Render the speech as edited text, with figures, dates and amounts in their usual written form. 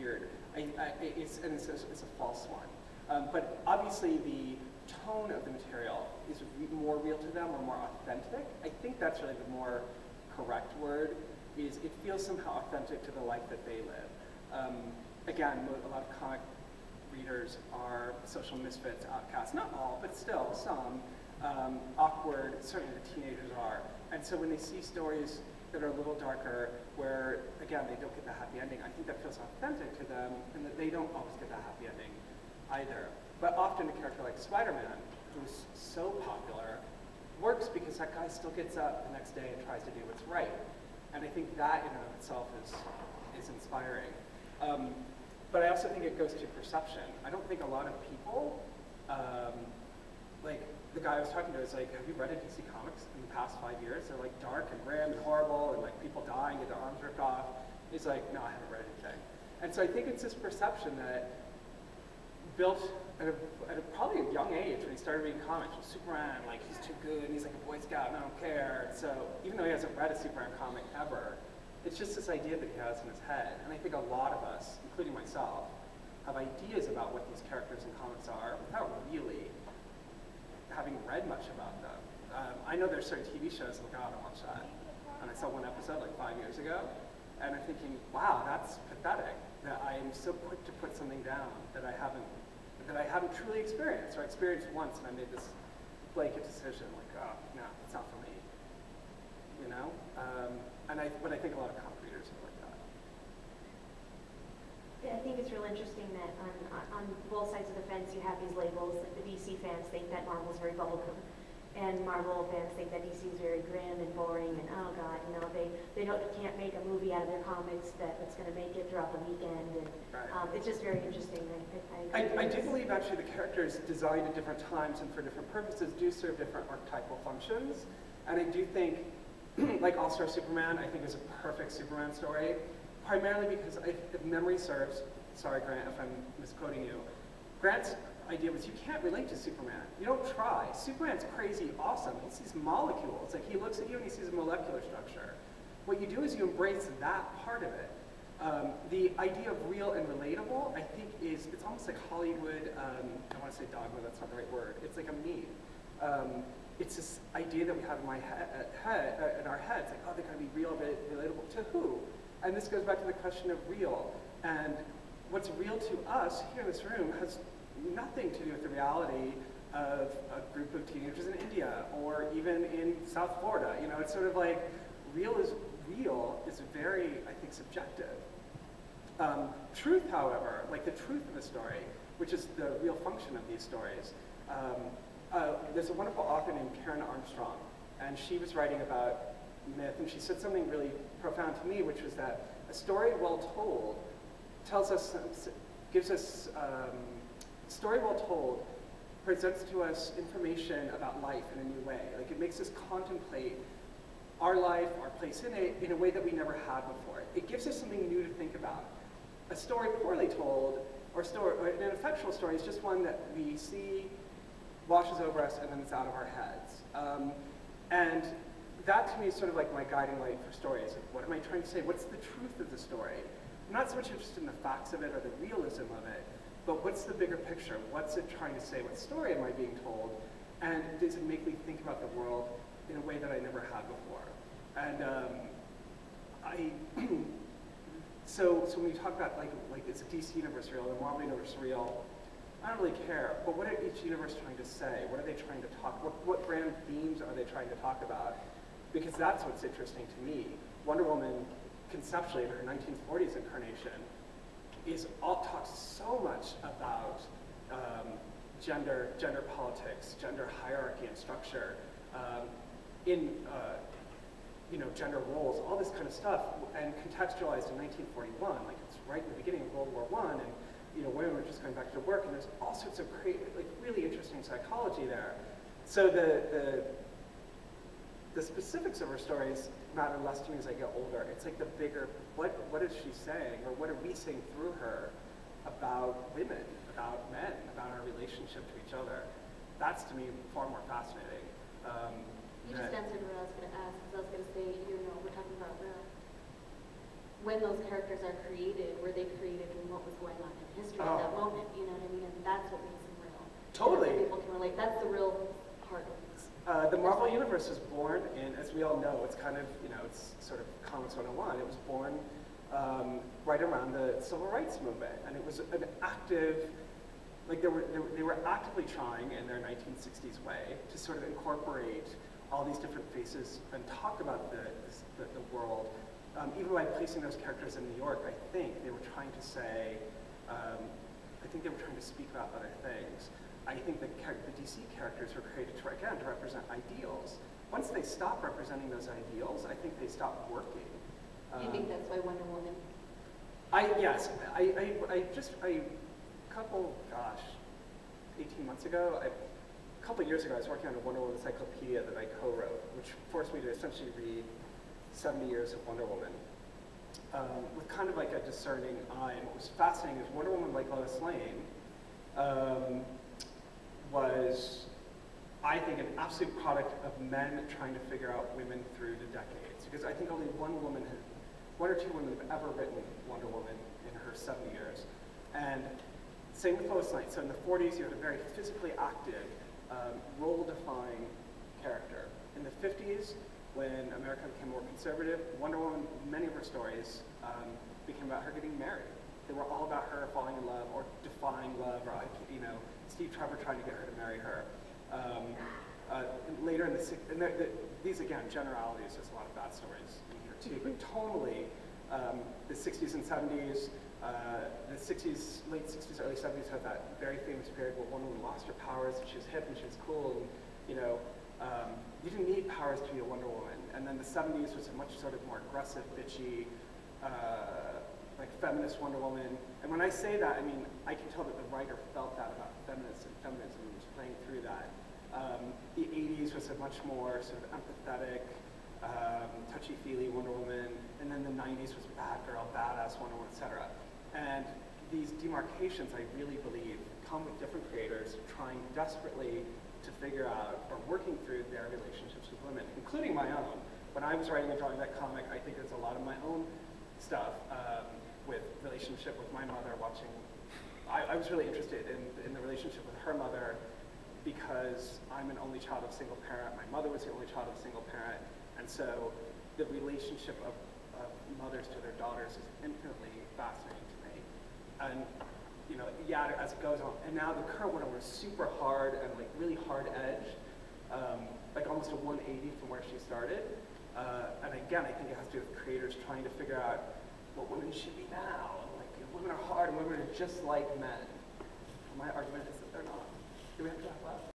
weird. It's a false one. But obviously the tone of the material is more real to them or more authentic. I think that's really the more correct word, is it feels somehow authentic to the life that they live. Again, a lot of comic readers are social misfits, outcasts, not all, but still some, awkward, certainly the teenagers are. And so when they see stories that are a little darker, where, again, they don't get the happy ending, I think that feels authentic to them, and that they don't always get the happy ending either. But often a character like Spider-Man, who's so popular, works because that guy still gets up the next day and tries to do what's right. And I think that in and of itself is inspiring. But I also think it goes to perception. I don't think a lot of people, like the guy I was talking to is like, have you read a DC Comics in the past 5 years? They're like dark and grim and horrible and like people dying, get their arms ripped off. He's like, no, I haven't read anything. And so I think it's this perception that built at probably a young age when he started reading comics. With Superman, like he's too good and he's like a Boy Scout and I don't care. And so even though he hasn't read a Superman comic ever, it's just this idea that he has in his head. And I think a lot of us, including myself, have ideas about what these characters in comics are without really having read much about them. I know there's certain TV shows, like, oh, I don't watch that. And I saw one episode like 5 years ago, and I'm thinking, wow, that's pathetic, that I am so quick to put something down that I haven't truly experienced, or I experienced once and I made this blanket decision, like, oh, no, it's not for me, you know? But I think a lot of comic readers are like that. Yeah, I think it's real interesting that on both sides of the fence you have these labels. Like the DC fans think that Marvel's very bubblegum, and Marvel fans think that DC is very grim and boring, and oh god, you know, they can't make a movie out of their comics that's going to make it throughout the weekend, and right. It's just very interesting. I do believe actually the characters designed at different times and for different purposes do serve different archetypal functions, and I do think, like All-Star Superman, I think is a perfect Superman story, primarily because if memory serves, sorry Grant if I'm misquoting you, Grant's idea was you can't relate to Superman. You don't try. Superman's crazy awesome. He sees molecules. Like he looks at you and he sees a molecular structure. What you do is you embrace that part of it. The idea of real and relatable, I think it's almost like Hollywood, I want to say dogma, that's not the right word. It's like a meme. It's this idea that we have in our heads, like, oh, they're going to be real, relatable. To who? And this goes back to the question of real. And what's real to us here in this room has nothing to do with the reality of a group of teenagers in India or even in South Florida. You know, it's sort of like real is very, I think, subjective. Truth, however, like the truth of the story, which is the real function of these stories, there's a wonderful author named Karen Armstrong, and she was writing about myth, and she said something really profound to me, which was that a story well told story well told presents to us information about life in a new way. Like it makes us contemplate our life, our place in it, in a way that we never had before. It gives us something new to think about. A story poorly told, or an ineffectual story, is just one that we see, washes over us, and then it's out of our heads. And that to me is sort of like my guiding light for stories. What am I trying to say? What's the truth of the story? I'm not so much interested in the facts of it or the realism of it, but what's the bigger picture? What's it trying to say? What story am I being told? And does it make me think about the world in a way that I never had before? And so when you talk about like is the DC universe real, the Marvel universe real, I don't really care. But what are each universe trying to say? What are they trying to talk? What grand themes are they trying to talk about? Because that's what's interesting to me. Wonder Woman, conceptually, in her 1940s incarnation, talks so much about gender politics, gender hierarchy and structure, gender roles, all this kind of stuff, and contextualized in 1941, like it's right in the beginning of World War I, and women were just going back to work, and there's all sorts of really interesting psychology there. So the specifics of her stories matter less to me as I get older. It's like the bigger, what is she saying, or what are we saying through her about women, about men, about our relationship to each other? That's to me far more fascinating. You just answered what I was going to ask, because I was going to say, we're talking about when those characters are created, were they created in what was going on in history at that moment? You know what I mean? And that's what makes them real. Totally. And that's what people can relate. That's the real heart of this. The Marvel Universe was born in, as we all know, it's kind of, it's sort of Comics 101. It was born right around the Civil Rights Movement. And it was an active, like they were actively trying in their 1960s way to sort of incorporate all these different faces and talk about the world. Even by placing those characters in New York, I think they were trying to say, I think they were trying to speak about other things. I think the DC characters were created to, again, to represent ideals. Once they stop representing those ideals, I think they stop working. You think that's why Wonder Woman? Yes, a couple, 18 months ago, a couple years ago, I was working on a Wonder Woman encyclopedia that I co-wrote, which forced me to essentially read 70 years of Wonder Woman with kind of like a discerning eye. And what was fascinating is Wonder Woman, like Lois Lane, was, I think, an absolute product of men trying to figure out women through the decades. Because I think only one or two women have ever written Wonder Woman in her 70 years. And same with Lois Lane. So in the 40s, you had a very physically active, role-defying character. In the 50s, when America became more conservative, Wonder Woman, many of her stories became about her getting married. They were all about her falling in love or defying love, or Steve Trevor trying to get her to marry her. Later in these again, generalities, there's a lot of bad stories in here too, but tonally, the 60s and 70s, the 60s, late 60s, early 70s had that very famous period where Wonder Woman lost her powers and she was hip and she was cool, and you didn't need powers to be a Wonder Woman. And then the 70s was a much sort of more aggressive, bitchy, like feminist Wonder Woman. And when I say that, I mean, I can tell that the writer felt that about feminism and was playing through that. The 80s was a much more sort of empathetic, touchy-feely Wonder Woman, and then the 90s was bad girl, badass Wonder Woman, etc. And these demarcations, I really believe, come with different creators trying desperately to figure out or working through their relationships with women, including my own. When I was writing and drawing that comic, I think there's a lot of my own stuff with relationship with my mother, watching. I was really interested in the relationship with her mother because I'm an only child of a single parent. My mother was the only child of a single parent. And so the relationship of mothers to their daughters is infinitely fascinating to me. And as it goes on, and now the current one was super hard and like really hard edged, like almost a 180 from where she started. And again, I think it has to do with creators trying to figure out what women should be now. Like women are hard and women are just like men.